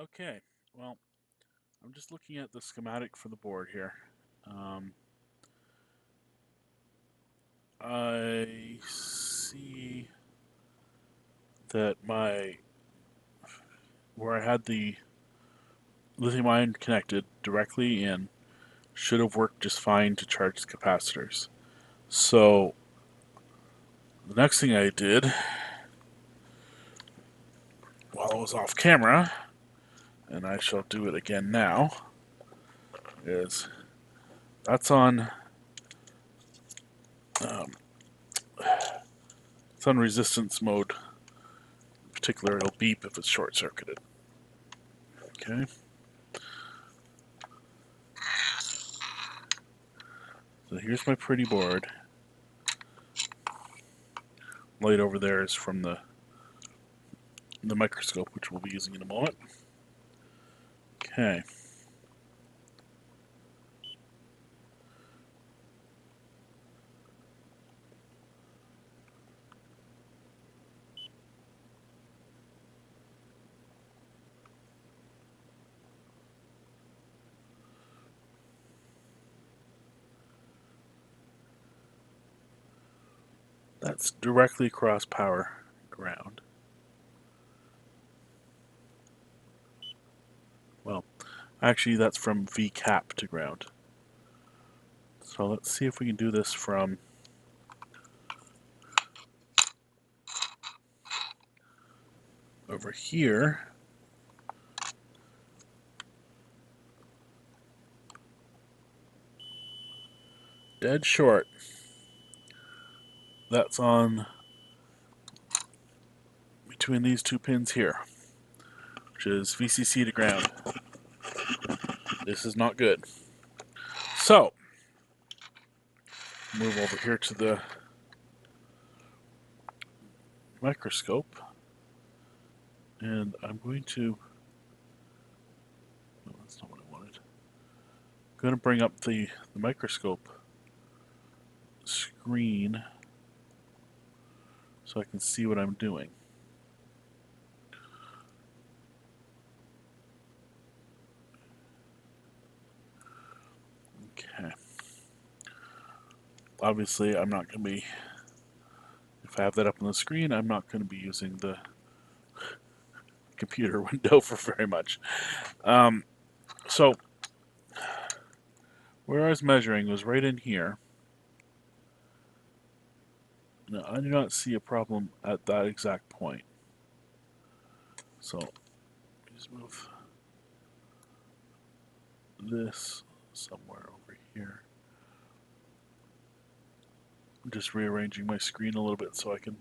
Okay, well, I'm just looking at the schematic for the board here. Um, I see that where I had the lithium ion connected directly in should have worked just fine to charge the capacitors. So the next thing I did while I was off camera, and I shall do it again now, is that's on um, it's on resistance mode. In particular, it'll beep if it's short circuited. Okay. So here's my pretty board. Light over there is from the microscope, which we'll be using in a moment. Okay. That's directly across power ground. Well, actually that's from V cap to ground. So let's see if we can do this from over here. Dead short. That's on between these two pins here, which is VCC to ground. This is not good. So, move over here to the microscope, and I'm going to, no, that's not what I wanted. I'm going to bring up the microscope screen so I can see what I'm doing. Okay. Obviously, I'm not going to be, if I have that up on the screen, I'm not going to be using the computer window for very much. So, where I was measuring was right in here. Now, I do not see a problem at that exact point. So, just move this somewhere over here. I'm just rearranging my screen a little bit so I can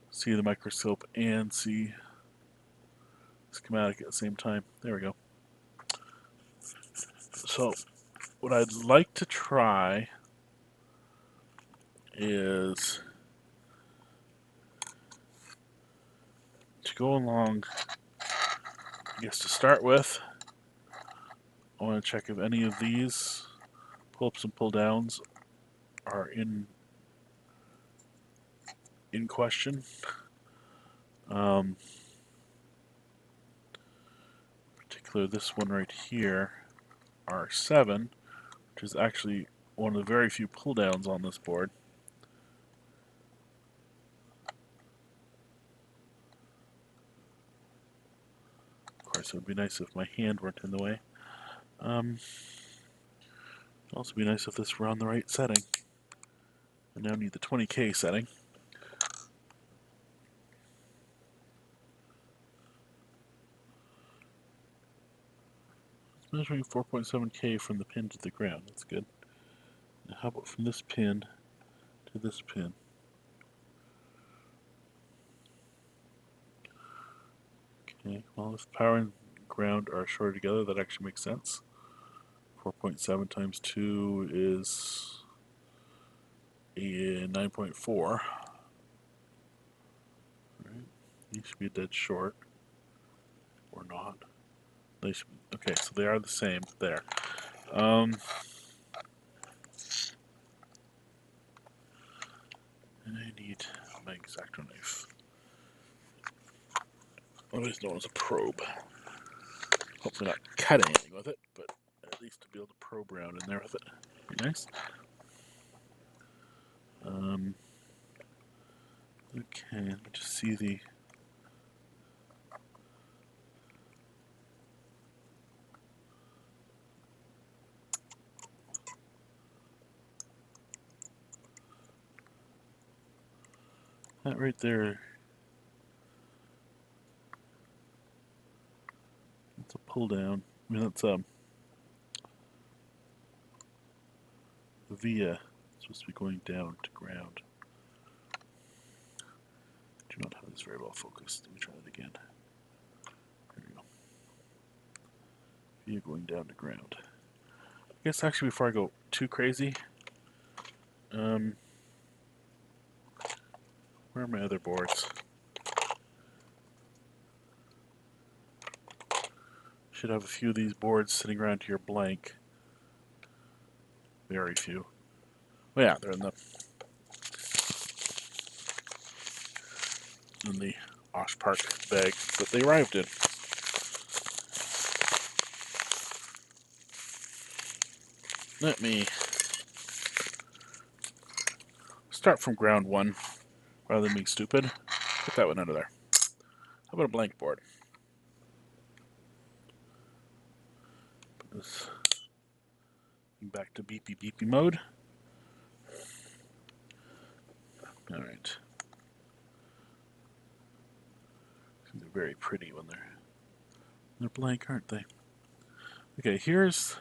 see the microscope and see schematic at the same time. There we go. So, what I'd like to try is to go along, I guess to start with, I want to check if any of these pull-ups and pull-downs are in question. Particularly this one right here, R7, which is actually one of the very few pull-downs on this board. Of course, it would be nice if my hand weren't in the way. It'd also be nice if this were on the right setting. I now need the 20K setting. It's measuring 4.7K from the pin to the ground. That's good. Now how about from this pin to this pin? Okay, well if power and ground are shorted together, that actually makes sense. 4.7 times 2 is 9.4. Right. These should be dead short. Or not. They should be, okay, so they are the same there. And I need my X-Acto knife. Otherwise known as a probe. Hopefully not cut anything with it, but at least to be able to probe around in there with it. Be nice. Okay, let me just see the... That right there, that's a pull down. I mean, that's the via supposed to be going down to ground. Do not have this very well focused. Let me try that again. There we go. Via going down to ground. I guess actually before I go too crazy, where are my other boards? Should have a few of these boards sitting around here blank. Very few. Oh yeah, they're in the Osh Park bag that they arrived in. Let me start from ground one rather than being stupid. Put that one out of there. How about a blank board? Put this back to beepy beepy mode. Alright. They're very pretty when they're blank, aren't they? Okay, here's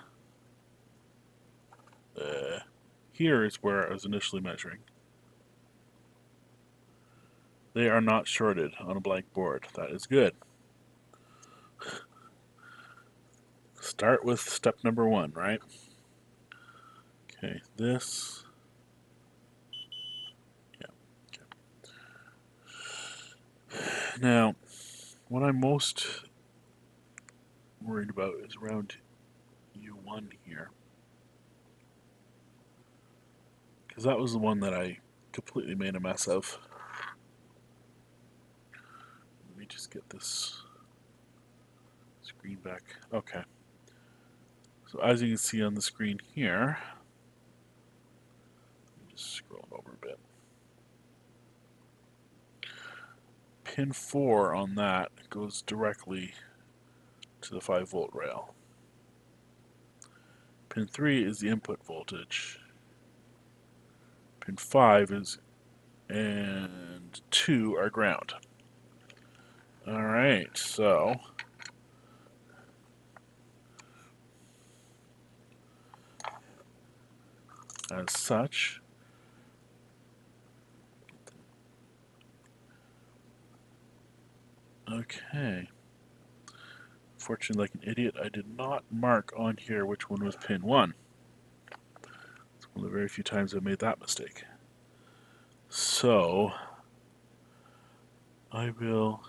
where I was initially measuring. They are not shorted on a blank board. That is good. Start with step number one, right? Okay, this. Yeah. Okay. Now, what I'm most worried about is around U1 here. Because that was the one that I completely made a mess of. Let me just get this screen back. Okay. So as you can see on the screen here, let me just scroll over a bit. Pin 4 on that goes directly to the 5-volt rail. Pin 3 is the input voltage. Pin 5 is, and 2 are ground. Alright, so as such, okay. Fortunately, like an idiot, I did not mark on here which one was pin 1. It's one of the very few times I've made that mistake. So, I will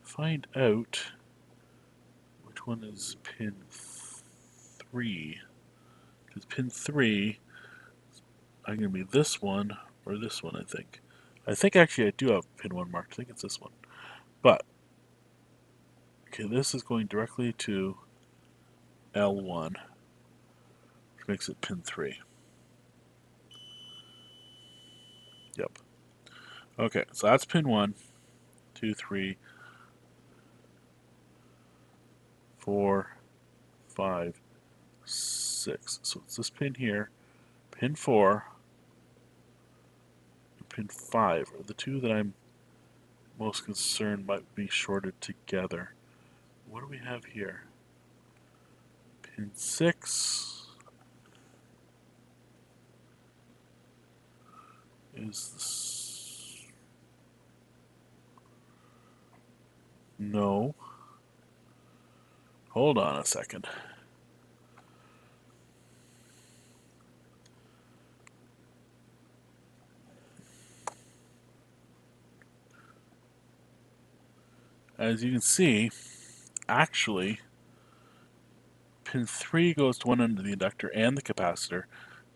find out which one is pin 3. Because pin 3 I'm going to be this one or this one, I think. I think actually I do have pin 1 marked. I think it's this one. But, okay, this is going directly to L1, which makes it pin 3. Yep. Okay, so that's pin 1, 2, 3, 4, 5, 6. So it's this pin here, pin 4, and pin 5 are the two that I'm most concerned might be shorted together. What do we have here? Pin 6 is this. No. Hold on a second. As you can see, actually, pin 3 goes to one end of the inductor and the capacitor.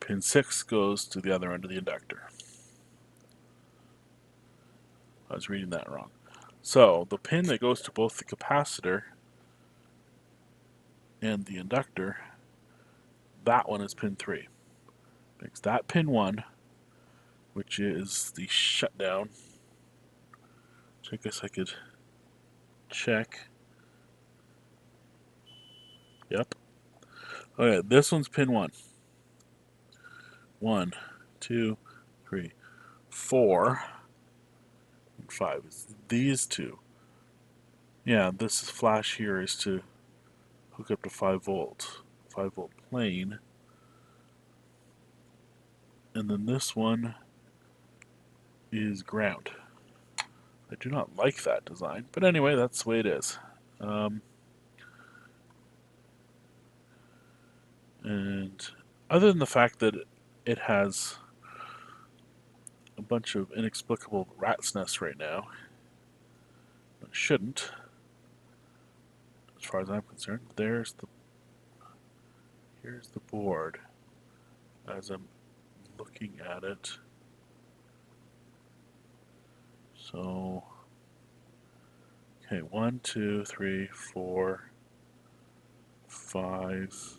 Pin 6 goes to the other end of the inductor. I was reading that wrong. So, the pin that goes to both the capacitor and the inductor, that one is pin 3. Makes that pin 1, which is the shutdown. So I guess I could check. Yep. Okay, this one's pin 1. 1, 2, 3, 4, and 5. It's these two. Yeah, this flash here is to hook up to 5 volt. 5 volt plane. And then this one is ground. I do not like that design, but anyway, that's the way it is. And other than the fact that it has a bunch of inexplicable rat's nests right now, it shouldn't, as far as I'm concerned. Here's the board as I'm looking at it. So, okay, 1, 2, 3, 4, 5.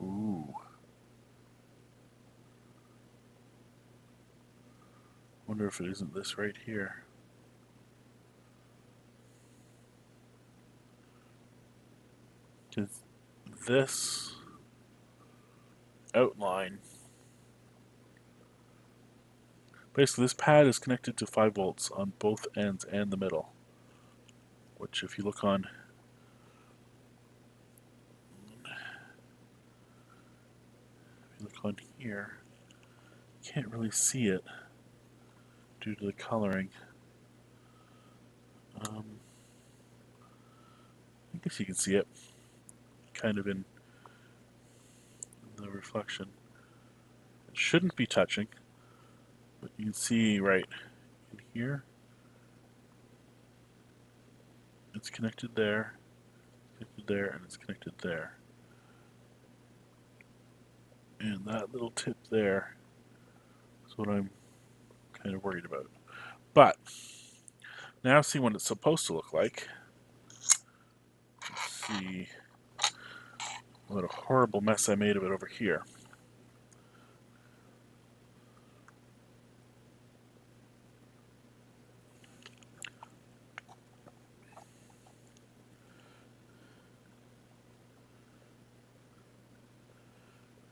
Ooh. Wonder if it isn't this right here. Because this outline, basically this pad is connected to 5 volts on both ends and the middle. Which if you look on here, you can't really see it due to the coloring. I guess you can see it kind of in the reflection. It shouldn't be touching, but you can see right in here. It's connected there, and it's connected there. And that little tip there is what I'm kind of worried about. But now see what it's supposed to look like. Let's see what a horrible mess I made of it over here.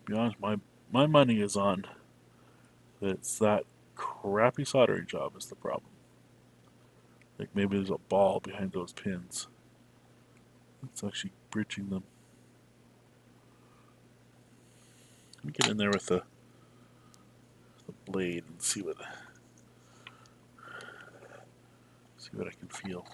To be honest, my money is on that it's that crappy soldering job is the problem. Like maybe there's a ball behind those pins. It's actually bridging them. Let me get in there with the blade and see what I can feel.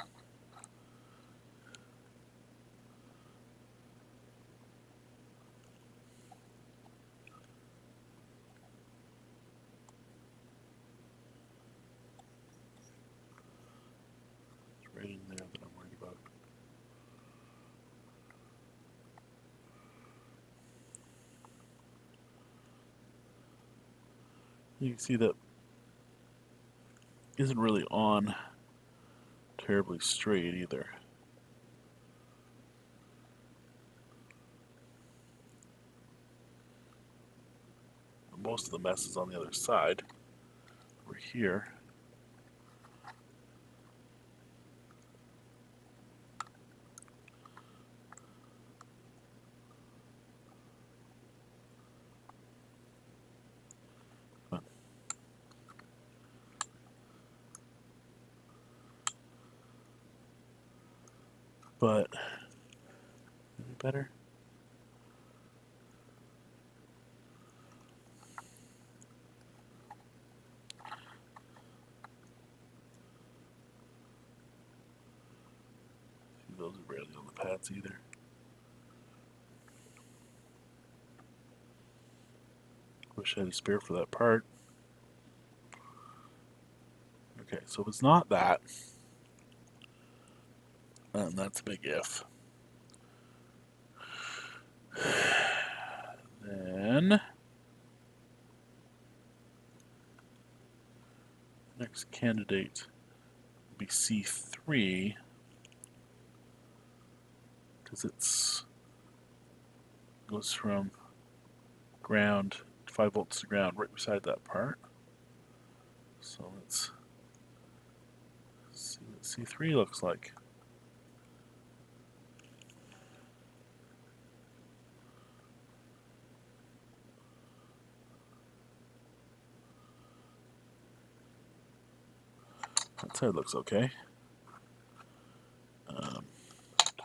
It's right in there that I'm worried about. You can see that isn't really on terribly straight either. Most of the mess is on the other side. Over here. Huh. But any better? See, those are barely on the pads either. Wish I had a spare for that part. Okay, so if it's not that, and that's a big if, then next candidate would be C3. because it's goes from ground, 5 volts to ground, right beside that part. So let's see what C3 looks like. That side looks okay.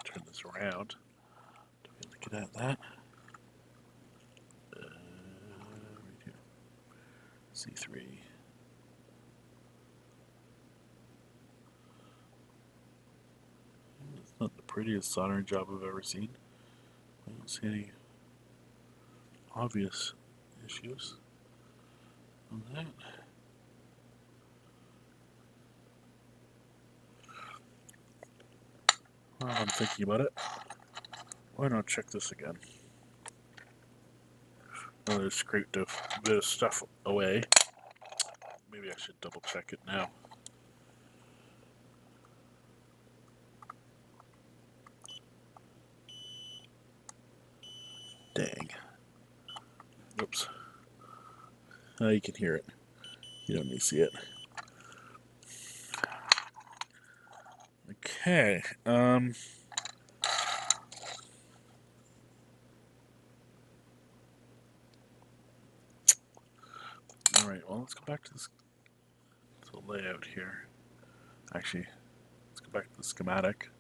Turn this around to be able to get at that. Right here. C3. It's not the prettiest soldering job I've ever seen. I don't see any obvious issues on that. While I'm thinking about it, why not check this again? Now that I've scraped a bit of stuff away, maybe I should double check it now. Dang. Oops. Now you can hear it. You don't need to see it. Okay. Alright, well, let's go back to this to the layout here. Actually, let's go back to the schematic.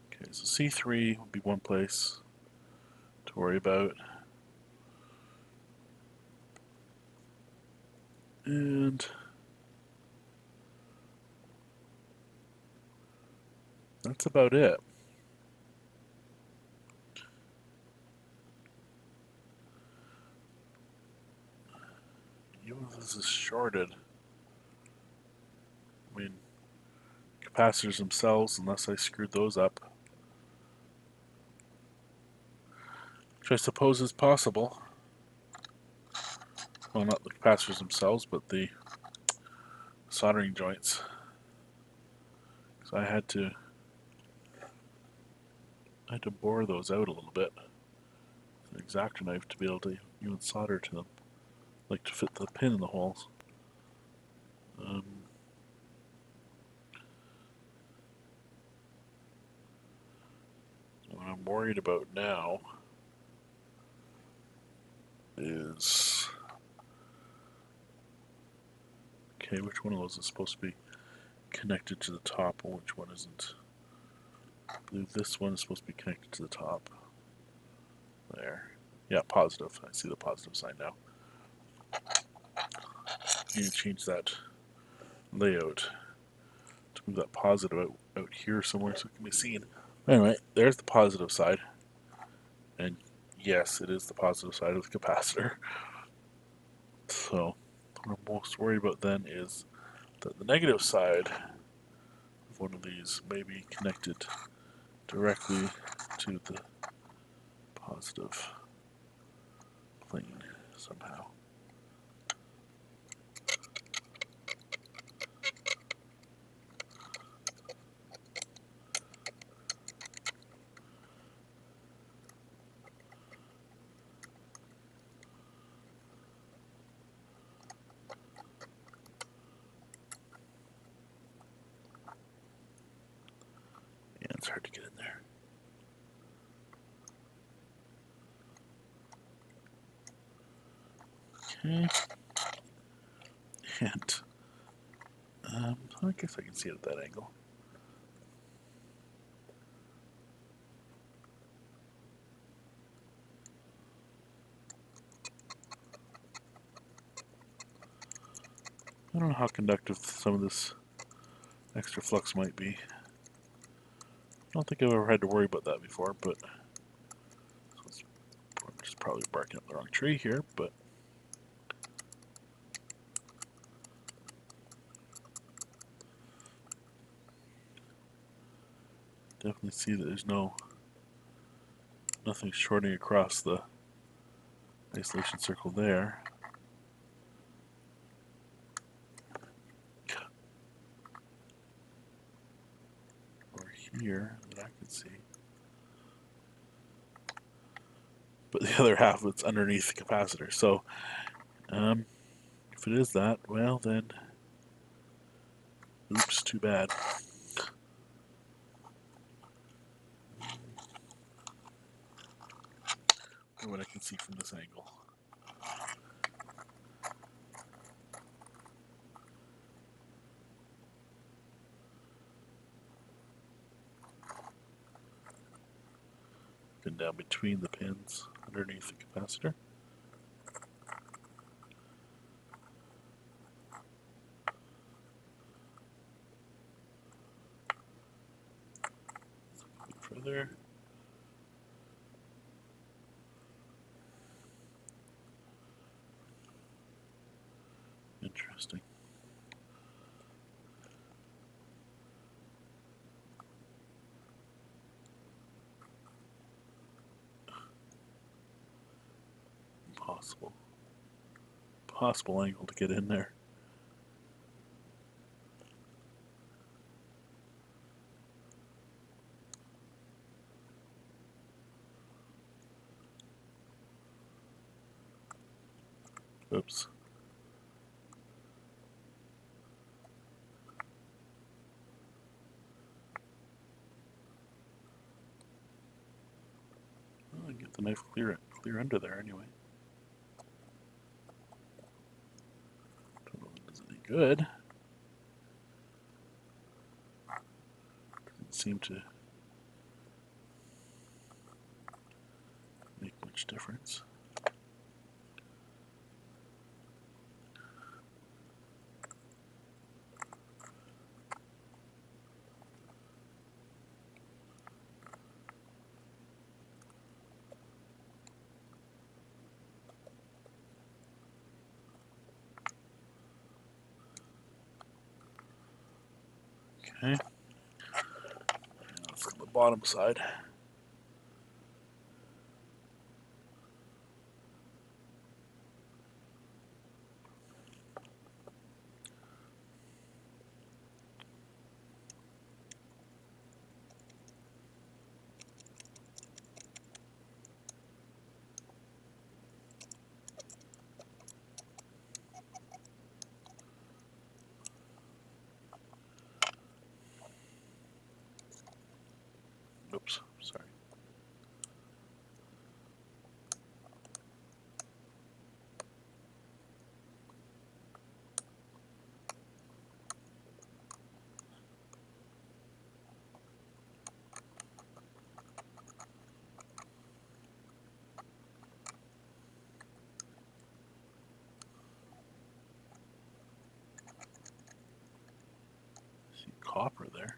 Okay, so C3 would be one place to worry about. And that's about it. Even if this is shorted, I mean, capacitors themselves, unless I screwed those up, which I suppose is possible. Well, not the capacitors themselves, but the soldering joints. So I had to bore those out a little bit with an X-Acto knife to be able to even solder to them, like to fit the pin in the holes. What I'm worried about now is, okay, which one of those is supposed to be connected to the top and which one isn't? I believe this one is supposed to be connected to the top. There. Yeah, positive. I see the positive sign now. I need to change that layout to move that positive out here somewhere so it can be seen. Anyway, there's the positive side. And yes, it is the positive side of the capacitor. So, what I'm most worried about then is that the negative side of one of these may be connected directly to the positive plane somehow. Yeah, it's hard to get in there. Okay. And I guess I can see it at that angle. I don't know how conductive some of this extra flux might be. I don't think I've ever had to worry about that before, but I'm just probably barking up the wrong tree here, but definitely see that there's nothing shorting across the isolation circle there. Or here that I can see. But the other half of it's underneath the capacitor. So if it is that, well then, oops, too bad. What I can see from this angle. Pin down between the pins underneath the capacitor. A bit further. Interesting. Possible angle to get in there. Oops. Well, I can get the knife clear under there anyway. Don't know if it does any good. Doesn't seem to make much difference. Okay. Let's go to the bottom side. Oops, sorry. See copper there.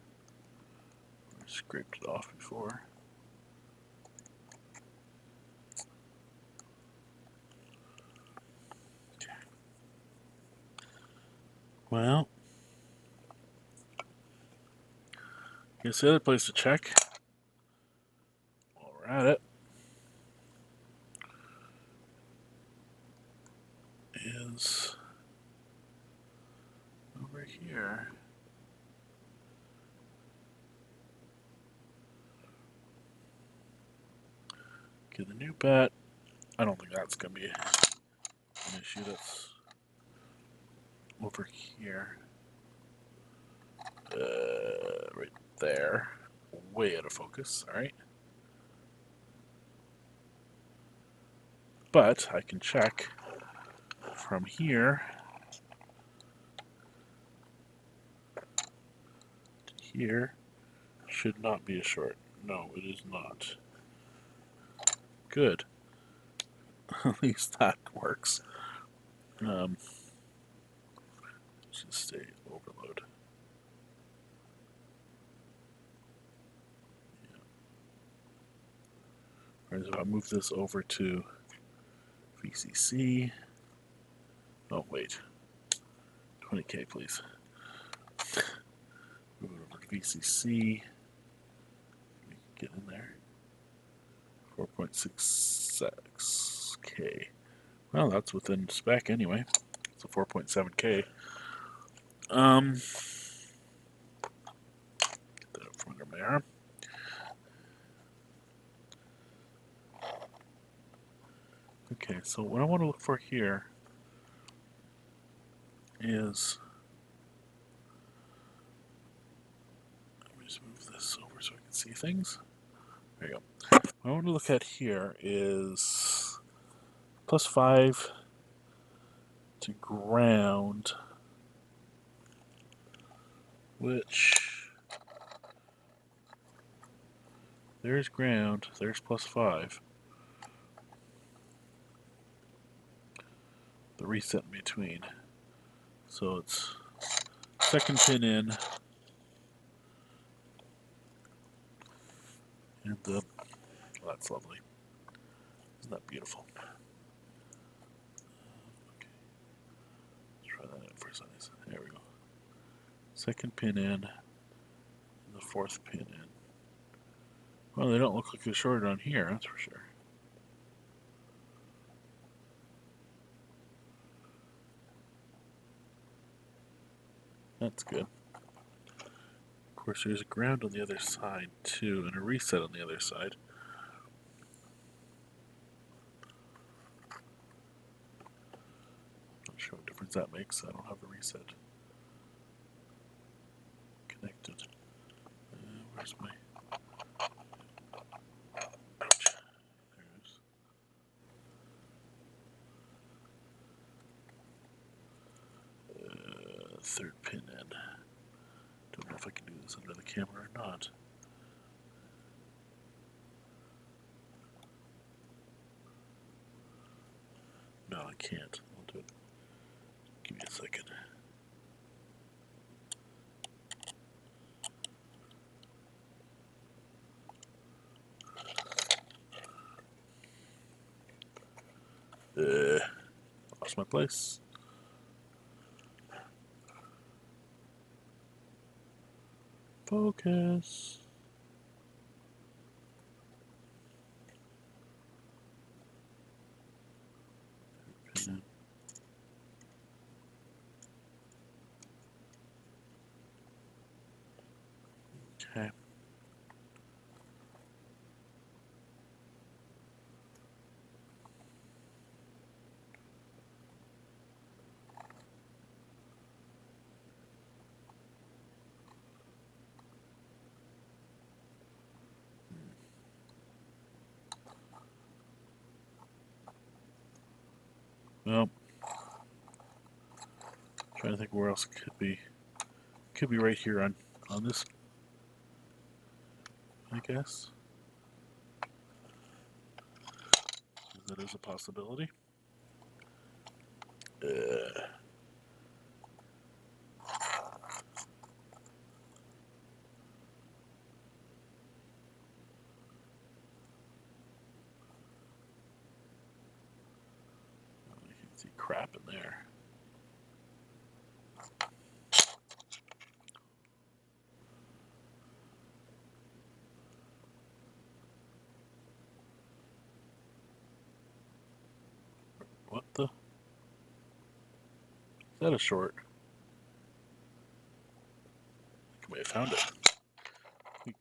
I scraped it off before. Well, I guess the other place to check while we're at it is over here. Okay, the new bat, I don't think that's going to be an issue. That's over here. Right there. Way out of focus, alright. But I can check from here to here. Should not be a short. No, it is not. Good. At least that works. Should stay overload. Yeah. Alright, so I'll move this over to VCC. Oh, wait. 20K, please. Move it over to VCC. Get in there. 4.66K. Well, that's within spec anyway. It's a 4.7K. Get that up from under my arm. Okay, so what I want to look for here is, let me just move this over so I can see things. There you go. What I want to look at here is +5 to ground, which, there's ground, there's +5. The reset in between. So it's second pin in, and the, oh, that's lovely. Isn't that beautiful? Okay. Let's try that out for size. There we go. Second pin in, and the fourth pin in. Well, they don't look like they're shorted on here, that's for sure. That's good. Of course, there's a ground on the other side, too, and a reset on the other side. Not sure what difference that makes. I don't have a reset connected. Where's my... Ouch. There it is. Third pin in. Don't know if I can do this under the camera or not. No, I can't. I'll do it. Give me a second. Lost my place. Focus. Pin in. Okay. Well, trying to think where else it could be. Could be right here on this, I guess. That is a possibility. You can see crap in there. What the? Is that a short? I may have found it.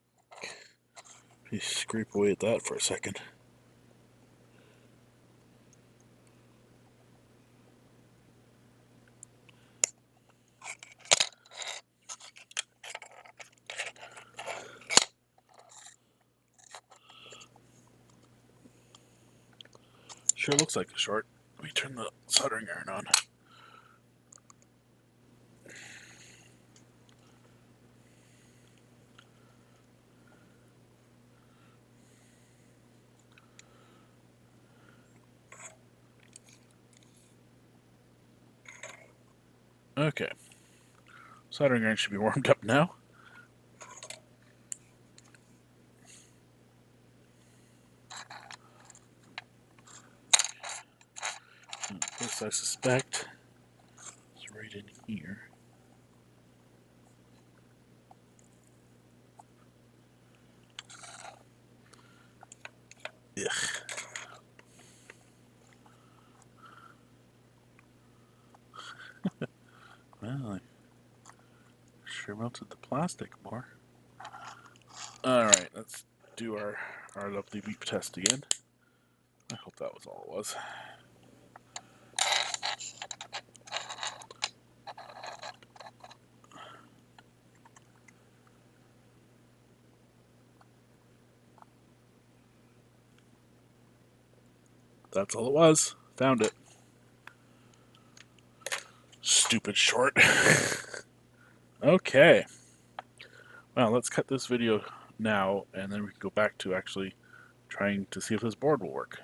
You scrape away at that for a second. Sure looks like a short. Let me turn the soldering iron on. Okay. Soldering iron should be warmed up now. This, I suspect, is right in here. Ugh. Well, I sure melted the plastic more. Alright, let's do our lovely beep test again. I hope that was all it was. That's all it was. Found it. Stupid short. Okay. Well, let's cut this video now, and then we can go back to actually trying to see if this board will work.